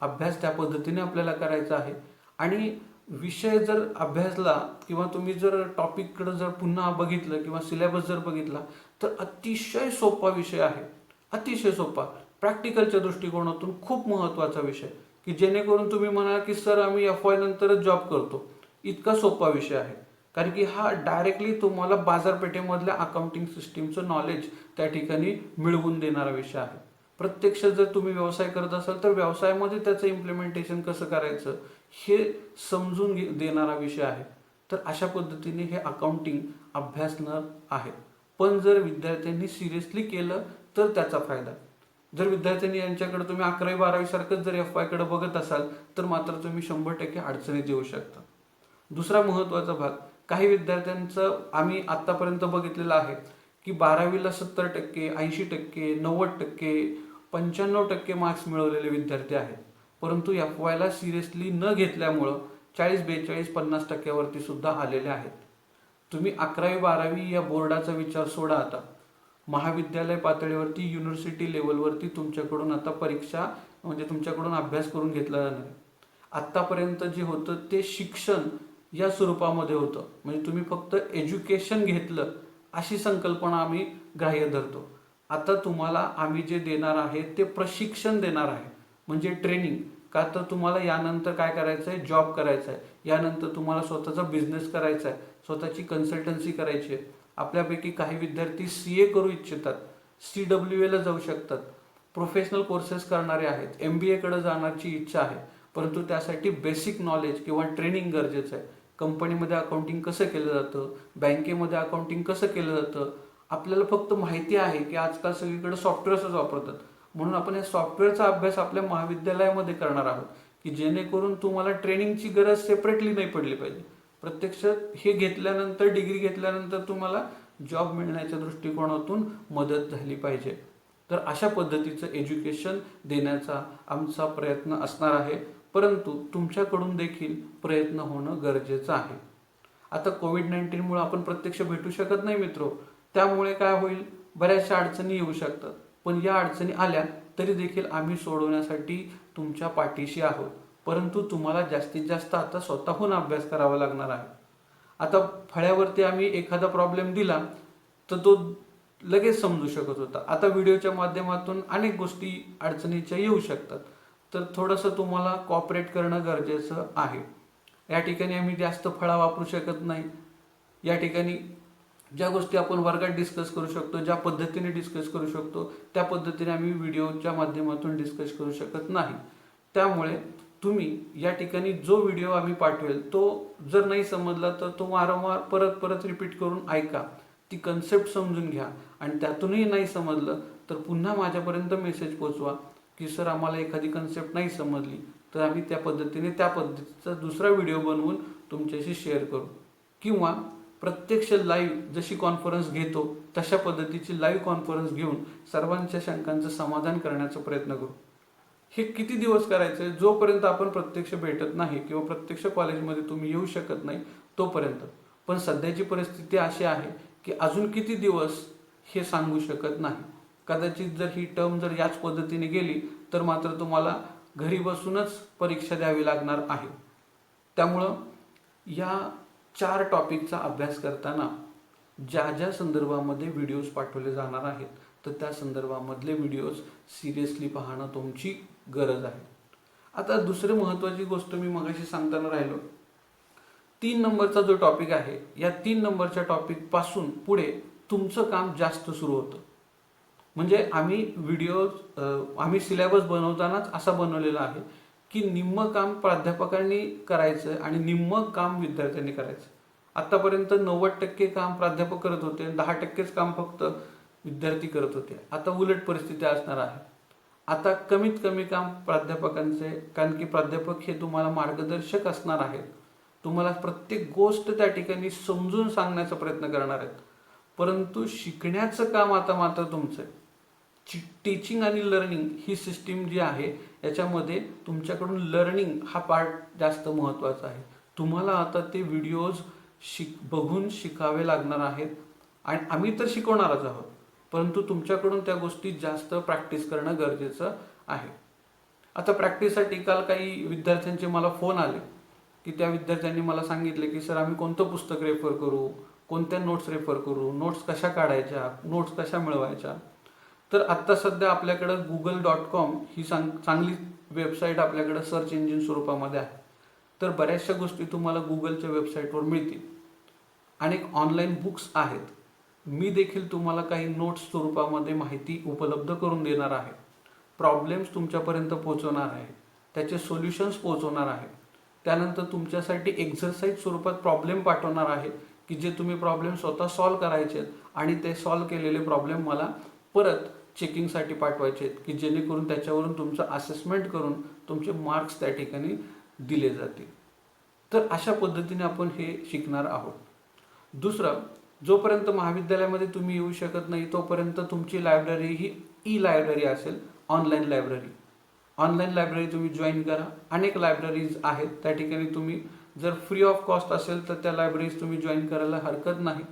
[SPEAKER 1] अभ्यास त्या पद्धतीने आपल्याला करायचा आहे. आणि विषय जर अभ्यासला किंवा तुम्ही जर टॉपिककडे जर पुन्हा बघितलं किंवा सिलेबस जर बघितला तर अतिशय सोपा विषय आहे. अतिशय सोपा, प्रॅक्टिकलच्या दृष्टिकोनातून खूप महत्त्वाचा विषय, की जेणेकरून तुम्ही म्हणाल की सर आम्ही FY नंतरच जॉब करतो. इतका सोपा विषय आहे. कारण की हा डायरेक्टली तुम्हाला बाजारपेठेमधल्या अकाउंटिंग सिस्टीमचं नॉलेज त्या ठिकाणी मिळवून देणारा विषय आहे. प्रत्यक्ष जर तुम्ही व्यवसाय करत असाल तर व्यवसायामध्ये त्याचं इम्प्लिमेंटेशन कसं करायचं हे समजून देणारा विषय आहे. तर अशा पद्धतीने हे अकाउंटिंग अभ्यासणार आहे. पण जर विद्यार्थ्यांनी सिरियसली केलं तर त्याचा फायदा. जर विद्यार्थ्यांनी यांच्याकडे तुम्ही 11वी-12वी सारखंच जर FYकडे बघत असाल तर मात्र तुम्ही 100% अडचणीत येऊ शकता. दुसरा महत्त्वाचा भाग, काही विद्यार्थ्यांचं आम्ही आत्तापर्यंत बघितलेलं आहे की 12वीला 70%, 80%, 90%, 95% मार्क्स मिळवलेले विद्यार्थी आहेत. परंतु FYला सिरियसली न घेतल्यामुळं 40, 42, 50% सुद्धा आलेले आहेत. तुम्ही 11वी-12वी या बोर्डाचा विचार सोडा. आता महाविद्यालय पातळीवरती, युनिव्हर्सिटी लेवलवरती तुमच्याकडून आता परीक्षा म्हणजे तुमच्याकडून अभ्यास करून घेतला जाणार. आत्तापर्यंत जे होतं ते शिक्षण या स्वरूपामध्ये होतं. म्हणजे तुम्ही फक्त एज्युकेशन घेतलं अशी संकल्पना आम्ही ग्राह्य धरतो. आता तुम्हाला आम्ही जे देणार आहे ते प्रशिक्षण देणार आहे, म्हणजे ट्रेनिंग. का तर तुम्हाला यानंतर काय करायचं आहे? जॉब करायचा आहे. यानंतर तुम्हाला स्वतःचा बिझनेस करायचा आहे, स्वतःची कन्सल्टन्सी करायची आहे. आपल्यापैकी काही विद्यार्थी CA करू इच्छितात, CWAला जाऊ शकतात, प्रोफेशनल कोर्सेस करणारे आहेत, MBAकडे जाण्याची इच्छा आहे. परंतु त्यासाठी बेसिक नॉलेज किंवा ट्रेनिंग गरजेचं आहे. कंपनीमध्ये अकाउंटिंग कसं केलं जातं, बँकेमध्ये अकाउंटिंग कसं केलं जातं, आपल्याला फक्त माहिती आहे की आजकाल सगळीकडे सॉफ्टवेअर्सच वापरतात. म्हणून आपण या सॉफ्टवेअरचा अभ्यास आपल्या महाविद्यालयामध्ये करणार आहोत, की जेणेकरून तुम्हाला ट्रेनिंगची गरज सेपरेटली नाही पडली पाहिजे. प्रत्यक्षात हे घेतल्यानंतर, डिग्री घेतल्यानंतर तुम्हाला जॉब मिळण्याच्या दृष्टिकोनातून मदत झाली पाहिजे. तर अशा पद्धतीचं एज्युकेशन देण्याचा आमचा प्रयत्न असणार आहे. परंतु तुमच्याकडून देखील प्रयत्न होणं गरजेचं आहे. आता कोविड-19मुळे आपण प्रत्यक्ष भेटू शकत नाही मित्रो. त्यामुळे काय होईल? बऱ्याचशा अडचणी येऊ शकतात. पण या अडचणी आल्या तरी देखील आम्ही सोडवण्यासाठी तुमच्या पाठीशी आहोत. परंतु तुम्हाला जास्तीत जास्त आता स्वतःहून अभ्यास करावा लागणार आहे. आता फळ्यावरती आम्ही एखादा प्रॉब्लेम दिला तर तो लगेच समजू शकत होता. आता व्हिडिओच्या माध्यमातून अनेक गोष्टी अडचणीच्या येऊ शकतात. तर थोडंसं तुम्हाला कॉपरेट करणं गरजेचं आहे. या ठिकाणी आम्ही जास्त फळा वापरू शकत नाही. या ठिकाणी ज्या गोष्टी आपण वर्गात डिस्कस करू शकतो, ज्या पद्धतीने डिस्कस करू शकतो, त्या पद्धतीने आम्ही व्हिडिओच्या माध्यमातून डिस्कस करू शकत नाही. त्यामुळे तुम्ही या ठिकाणी जो व्हिडिओ आम्ही पाठवेल तो जर नाही समजला तर तो वारंवार परत परत रिपीट करून ऐका, ती कन्सेप्ट समजून घ्या आणि त्यातूनही नाही समजलं तर पुन्हा माझ्यापर्यंत मेसेज पोचवा की सर आम्हाला एखादी कन्सेप्ट नाही समजली, तर आम्ही त्या पद्धतीचा दुसरा व्हिडिओ बनवून तुमच्याशी शेअर करू किंवा प्रत्यक्ष लाईव्ह जशी कॉन्फरन्स घेतो तशा पद्धतीची लाईव्ह कॉन्फरन्स घेऊन सर्वांच्या शंकांचं समाधान करण्याचा प्रयत्न करू. हे किती दिवस करायचं? जोपर्यंत आपण प्रत्यक्ष भेटत नाही किंवा प्रत्यक्ष कॉलेजमध्ये तुम्ही येऊ शकत नाही तोपर्यंत. पण सध्याची परिस्थिती अशी आहे की अजून किती दिवस हे सांगू शकत नाही. कदाचित जर ही टर्म जर याच पद्धतीने गेली तर मात्र तुम्हाला घरी बसूनच परीक्षा द्यावी लागणार आहे. त्यामुळं या 4 टॉपिकचा अभ्यास करताना ज्या ज्या संदर्भामध्ये व्हिडिओज पाठवले जाणार आहेत तर त्या संदर्भामधले व्हिडिओज सिरियसली पाहणं तुमची गरज आहे. आता दुसरी महत्त्वाची गोष्ट मी मगाशी सांगताना राहिलो, 3 नंबरचा जो टॉपिक आहे या 3 नंबरच्या टॉपिक पासून पुढे तुमचं काम जास्त सुरू होतं. म्हणजे आम्ही सिलेबस बनवतानाच असा बनवलेला आहे की निम्म काम प्राध्यापकांनी करायचं आणि निम्म काम विद्यार्थ्यांनी करायचं. आतापर्यंत 90% काम प्राध्यापक करत होते, 10%च काम फक्त विद्यार्थी करत होते. आता उलट परिस्थिती असणार आहे. आता कमीत कमी काम प्राध्यापकांचे, कारण की प्राध्यापक हे तुम्हाला मार्गदर्शक असणार आहेत, तुम्हाला प्रत्येक गोष्ट त्या ठिकाणी समजून सांगण्याचा प्रयत्न करणार आहेत. परंतु शिकण्याचं काम आता मात्र तुमचं आहे. टीचिंग आणि लर्निंग ही सिस्टीम जी आहे याच्यामध्ये तुमच्याकडून लर्निंग हा पार्ट जास्त महत्त्वाचा आहे. तुम्हाला आता ते व्हिडिओज बघून शिकावे लागणार आहेत आणि आम्ही तर शिकवणारच आहोत, परंतु तुमच्याकडून त्या गोष्टी जास्त प्रॅक्टिस करणं गरजेचं आहे. आता प्रॅक्टिससाठी काल काही विद्यार्थ्यांचे मला फोन आले की त्या विद्यार्थ्यांनी मला सांगितले की सर आम्ही कोणतं पुस्तक रेफर करू, कोणत्या नोट्स रेफर करू, नोट्स कशा काढायच्या, नोट्स कशा मिळवायच्या. तर आत्ता सध्या आपल्याकडं google.com ही चांगली वेबसाईट आपल्याकडं सर्च इंजिन स्वरूपामध्ये आहे. तर बऱ्याचशा गोष्टी तुम्हाला गुगलच्या वेबसाईटवर मिळतील. अनेक ऑनलाईन बुक्स आहेत. मी देखील तुम्हाला काही नोट्स स्वरूपामध्ये माहिती उपलब्ध करून देणार आहे. प्रॉब्लेम्स तुमच्यापर्यंत पोहोचवणार आहे, त्याचे सोल्युशन्स पोहोचवणार आहे. त्यानंतर तुमच्यासाठी एक्झरसाईज स्वरूपात प्रॉब्लेम पाठवणार आहे की जे तुम्ही प्रॉब्लेम स्वतः सॉल्व करायचे आणि ते सॉल्व केलेले प्रॉब्लेम मला परत चेकिंगसाठी पाठवायचे आहेत की जेणेकरून त्याच्यावरून तुमचं असेसमेंट करून तुमचे मार्क्स त्या ठिकाणी दिले जातील. तर अशा पद्धतीने आपण हे शिकणार आहोत. दुसरं, जोपर्यंत महाविद्यालयामध्ये तुम्ही येऊ शकत नाही तोपर्यंत तुमची लायब्ररी ही ई-लायब्ररी असेल, ऑनलाईन लायब्ररी. ऑनलाईन लायब्ररी तुम्ही जॉईन करा. अनेक लायब्ररीज आहेत, त्या ठिकाणी तुम्ही जर फ्री ऑफ कॉस्ट असेल तर त्या लायब्ररीज तुम्ही जॉईन करायला हरकत नाही.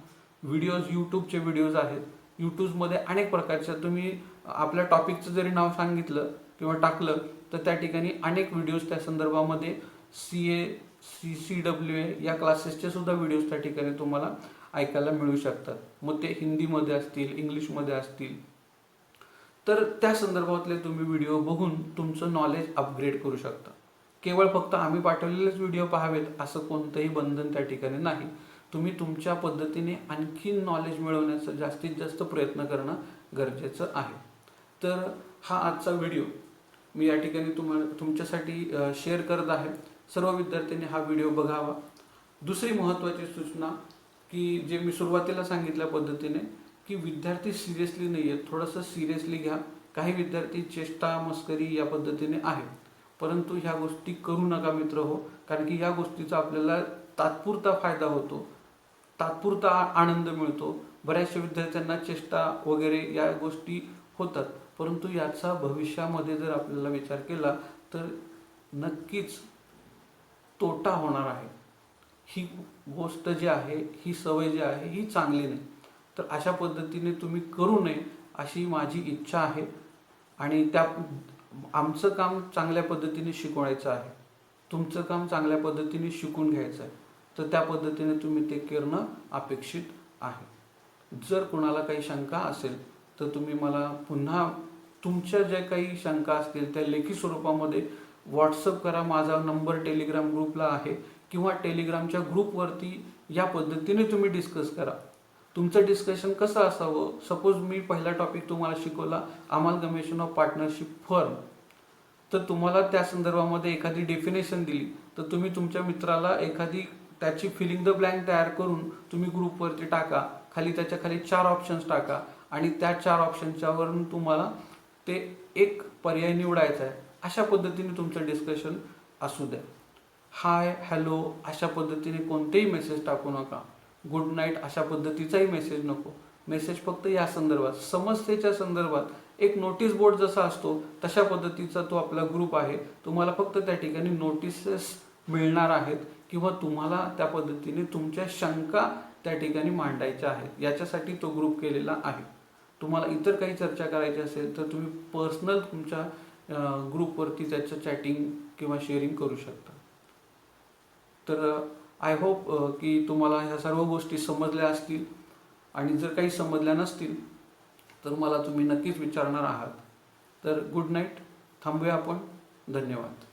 [SPEAKER 1] यूट्यूबचे व्हिडिओज आहेत. यूट्यूबमध्ये अनेक प्रकारच्या तुम्ही आपल्या टॉपिकचं जरी नाव सांगितलं किंवा टाकलं तर त्या ठिकाणी अनेक व्हिडिओज त्या संदर्भामध्ये CA, CWA या क्लासेसचे सुद्धा व्हिडिओज त्या ठिकाणी तुम्हाला ऐकायला मिळू शकतात. मग ते हिंदीमध्ये असतील, इंग्लिशमध्ये असतील, तर त्या संदर्भातले तुम्ही व्हिडिओ बघून तुमचं नॉलेज अपग्रेड करू शकता. केवळ फक्त आम्ही पाठवलेलेच व्हिडिओ पाहावेत असं कोणतंही बंधन त्या ठिकाणी नाही. तुम्ही तुमच्या पद्धतीने आणखी नॉलेज मिळवण्याचा जास्तीत जास्त प्रयत्न करणं गरजेचं आहे. तर हा आजचा व्हिडिओ मी या ठिकाणी तुमच्यासाठी शेअर करत आहे. सर्व विद्यार्थ्यांनी हा व्हिडिओ बघावा. दुसरी महत्त्वाची सूचना की जे मी सुरुवातीला सांगितल्या पद्धतीने की विद्यार्थी सिरियसली नाही आहेत, थोडंसं सिरियसली घ्या. काही विद्यार्थी चेष्टा मस्करी या पद्धतीने आहे, परंतु ह्या गोष्टी करू नका मित्र हो. कारण की या गोष्टीचा आपल्याला तात्पुरता फायदा होतो, तात्पुरता आनंद मिळतो. बऱ्याचशा विद्यार्थ्यांना चेष्टा वगैरे या गोष्टी होतात, परंतु याचा भविष्यामध्ये जर आपल्याला विचार केला तर नक्कीच तोटा होणार आहे. ही गोष्ट जी आहे, ही सवय जी आहे ही चांगली नाही. तर अशा पद्धतीने तुम्ही करू नये अशी माझी इच्छा आहे आणि आमचं काम चांगल्या पद्धतीने शिकवायचं आहे, तुमचं काम चांगल्या पद्धतीने शिकून घ्यायचं आहे. तर त्या पद्धतीने तुम्ही ते करणं अपेक्षित आहे. जर कोणाला काही शंका असेल तर तुम्ही मला पुन्हा तुमच्या ज्या काही शंका असतील त्या लेखी स्वरूपामध्ये व्हॉट्सअप करा. माझा नंबर टेलिग्राम ग्रुपला आहे किंवा टेलिग्रामच्या ग्रुपवरती या पद्धतीने तुम्ही डिस्कस करा. तुमचं डिस्कशन कसं असावं? सपोज मी पहिला टॉपिक तुम्हाला शिकवला, अमालगमेशन ऑफ पार्टनरशिप फर्म. तर तुम्हाला त्या संदर्भामध्ये एखादी डेफिनेशन दिली तर तुम्ही तुमच्या मित्राला एखादी त्याची फिलिंग द ब्लँक तयार करून तुम्ही ग्रुपवरती टाका. खाली त्याच्या खाली 4 ऑप्शन्स टाका आणि त्या 4 ऑप्शनच्यावरून तुम्हाला ते एक पर्याय निवडायचा आहे. अशा पद्धतीने तुमचं डिस्कशन असू द्या. हाय, हॅलो अशा पद्धतीने कोणतेही मेसेज टाकू नका. गुड नाईट अशा पद्धतीचाही मेसेज नको. मेसेज फक्त या संदर्भात, समस्येच्या संदर्भात एक नोटीस बोर्ड जसा असतो तशा पद्धतीचा तो आपला ग्रुप आहे. तुम्हाला फक्त त्या ठिकाणी नोटिसेस मिळणार आहेत किंवा तुम्हाला त्या पद्धतीने तुमच्या शंका त्या ठिकाणी मांडायच्या आहेत, याच्यासाठी तो ग्रुप केलेला आहे. तुम्हाला इतर काही चर्चा करायची असेल तर तुम्ही पर्सनल तुमच्या ग्रुपवरती त्याचं चॅटिंग किंवा शेअरिंग करू शकता. तर आय होप की तुम्हाला ह्या सर्व गोष्टी समजल्या असतील आणि जर काही समजल्या नसतील तर मला तुम्ही नक्कीच विचारणार आहात. तर गुड नाईट. थांबूया आपण. धन्यवाद.